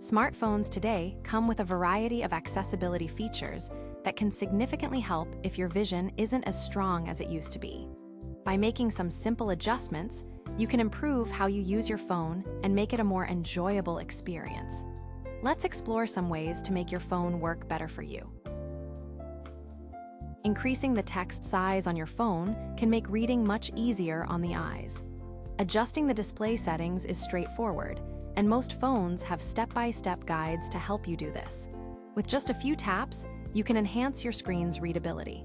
Smartphones today come with a variety of accessibility features that can significantly help if your vision isn't as strong as it used to be. By making some simple adjustments, you can improve how you use your phone and make it a more enjoyable experience. Let's explore some ways to make your phone work better for you. Increasing the text size on your phone can make reading much easier on the eyes. Adjusting the display settings is straightforward, and most phones have step-by-step guides to help you do this. With just a few taps, you can enhance your screen's readability.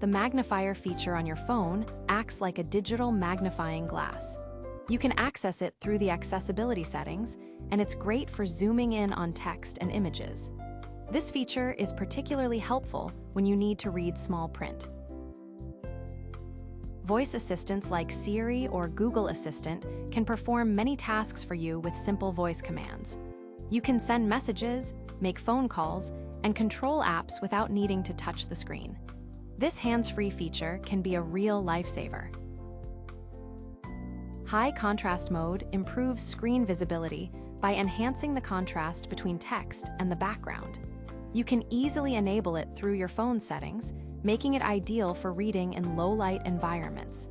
The Magnifier feature on your phone acts like a digital magnifying glass. You can access it through the accessibility settings, and it's great for zooming in on text and images. This feature is particularly helpful when you need to read small print. Voice assistants like Siri or Google Assistant can perform many tasks for you with simple voice commands. You can send messages, make phone calls, and control apps without needing to touch the screen. This hands-free feature can be a real lifesaver. High contrast mode improves screen visibility by enhancing the contrast between text and the background. You can easily enable it through your phone settings, making it ideal for reading in low-light environments.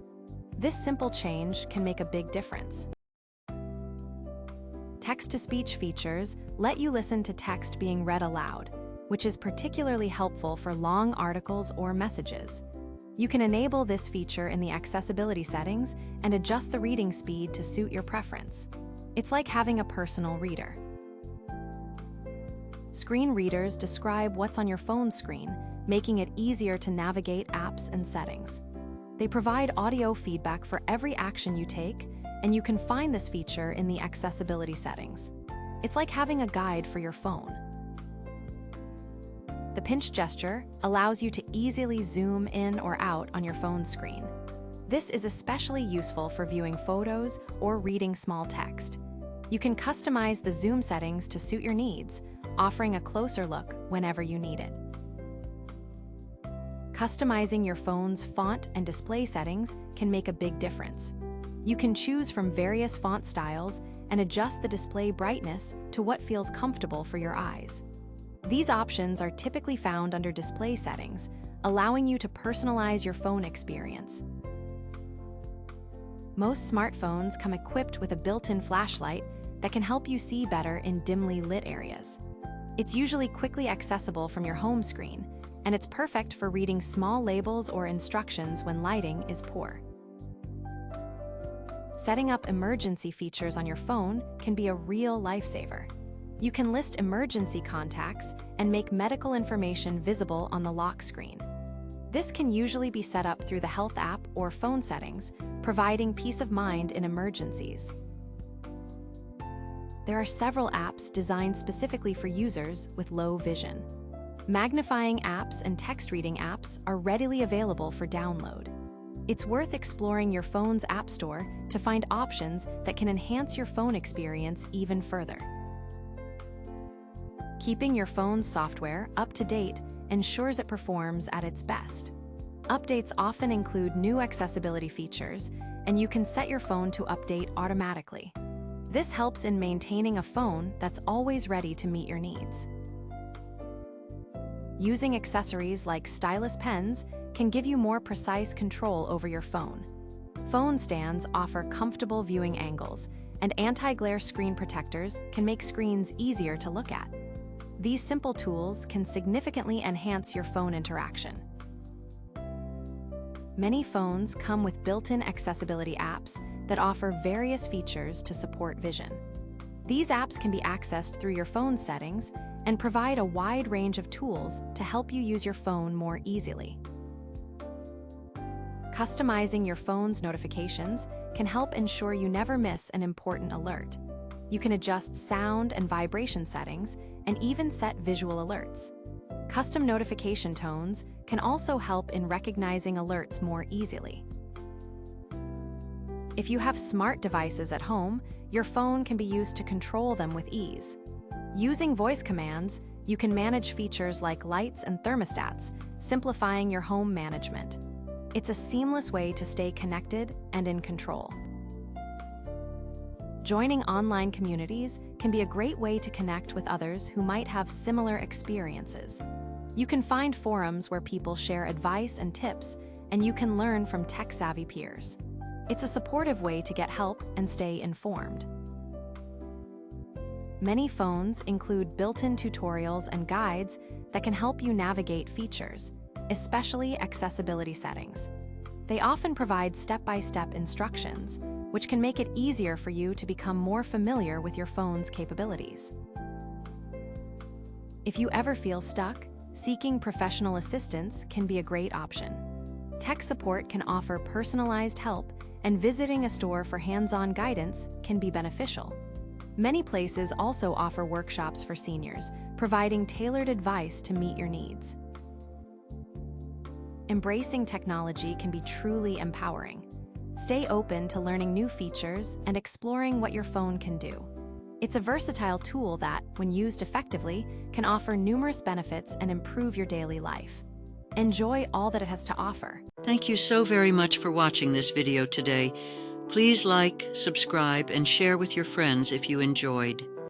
This simple change can make a big difference. Text-to-speech features let you listen to text being read aloud, which is particularly helpful for long articles or messages. You can enable this feature in the accessibility settings and adjust the reading speed to suit your preference. It's like having a personal reader. Screen readers describe what's on your phone screen, making it easier to navigate apps and settings. They provide audio feedback for every action you take, and you can find this feature in the accessibility settings. It's like having a guide for your phone. The pinch gesture allows you to easily zoom in or out on your phone screen. This is especially useful for viewing photos or reading small text. You can customize the zoom settings to suit your needs, offering a closer look whenever you need it. Customizing your phone's font and display settings can make a big difference. You can choose from various font styles and adjust the display brightness to what feels comfortable for your eyes. These options are typically found under display settings, allowing you to personalize your phone experience. Most smartphones come equipped with a built-in flashlight that can help you see better in dimly lit areas. It's usually quickly accessible from your home screen, and it's perfect for reading small labels or instructions when lighting is poor. Setting up emergency features on your phone can be a real lifesaver. You can list emergency contacts and make medical information visible on the lock screen. This can usually be set up through the Health app or phone settings, providing peace of mind in emergencies. There are several apps designed specifically for users with low vision. Magnifying apps and text reading apps are readily available for download. It's worth exploring your phone's app store to find options that can enhance your phone experience even further. Keeping your phone's software up to date ensures it performs at its best. Updates often include new accessibility features, and you can set your phone to update automatically. This helps in maintaining a phone that's always ready to meet your needs. Using accessories like stylus pens can give you more precise control over your phone. Phone stands offer comfortable viewing angles, and anti-glare screen protectors can make screens easier to look at. These simple tools can significantly enhance your phone interaction. Many phones come with built-in accessibility apps that offer various features to support vision. These apps can be accessed through your phone settings and provide a wide range of tools to help you use your phone more easily. Customizing your phone's notifications can help ensure you never miss an important alert. You can adjust sound and vibration settings and even set visual alerts. Custom notification tones can also help in recognizing alerts more easily. If you have smart devices at home, your phone can be used to control them with ease. Using voice commands, you can manage features like lights and thermostats, simplifying your home management. It's a seamless way to stay connected and in control. Joining online communities can be a great way to connect with others who might have similar experiences. You can find forums where people share advice and tips, and you can learn from tech-savvy peers. It's a supportive way to get help and stay informed. Many phones include built-in tutorials and guides that can help you navigate features, especially accessibility settings. They often provide step-by-step instructions, which can make it easier for you to become more familiar with your phone's capabilities. If you ever feel stuck, seeking professional assistance can be a great option. Tech support can offer personalized help, and visiting a store for hands-on guidance can be beneficial. Many places also offer workshops for seniors, providing tailored advice to meet your needs. Embracing technology can be truly empowering. Stay open to learning new features and exploring what your phone can do. It's a versatile tool that, when used effectively, can offer numerous benefits and improve your daily life. Enjoy all that it has to offer. Thank you so very much for watching this video today. Please like, subscribe, and share with your friends if you enjoyed.